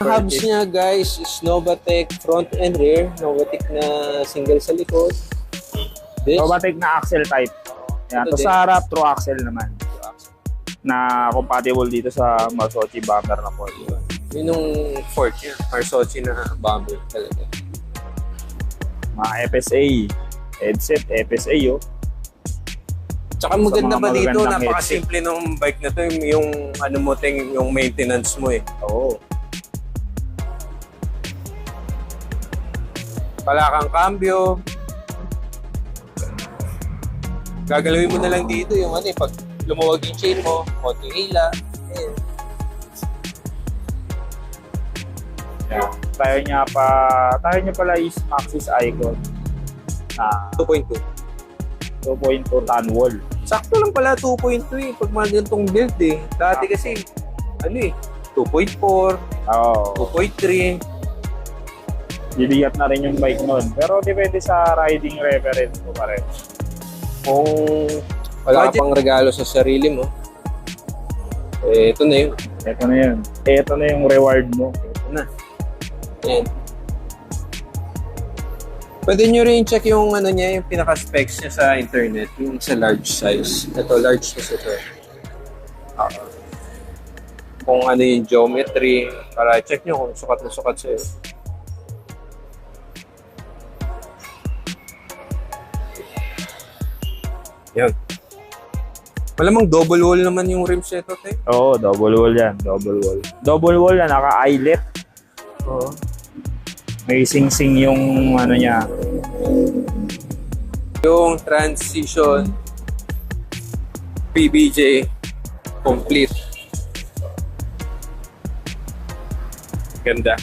Ang hubs niya guys is Novatec front and rear. Novatec na single sa likod. This, Novatec na axle type. Yan. Ito To sa harap, true axle naman. Na compatible dito sa Marzocchi bumper na Ford. yun yung Ford niya. Marzocchi na bumper talaga. Mga FSA. Headset, FSA oh. Tsaka maganda mga ba dito, magagandang napakasimple ng bike na to, yung ano mo ting, yung maintenance mo eh. Oo. Palakang cambio. Gagalawin mo na lang dito yung ano eh, pag lumuwag yung chain mo, konting hila. Eh. Yan. Tayo niya pala is Maxxis Icon. 2.2. 2.2 ton wall. Sakto lang pala 2.2 eh, pag mga ganitong build eh. Dati kasi, ano eh, 2.4, Oo. 2.3. Bibigat na rin yung bike nun. Pero depende sa riding reference ko pa rin. Kung wala ka pang regalo sa sarili mo, eh, ito na yun. Ito na yun. Ito na yung reward mo. Ito na. Yan. Pwede nyo rin check yung ano niya, yung pinaka-specs niya sa internet, yung sa large size. Ito, large kasi ito. Kung ano yung geometry, para check nyo kung sukat na sukat sa'yo. Yan. Malamang double wall naman yung rims nito, te. Oo, double wall yan. Double wall. Double wall na naka-eyelet. Oo. May sing-sing yung ano niya. Yung transition PBJ complete. Ganda.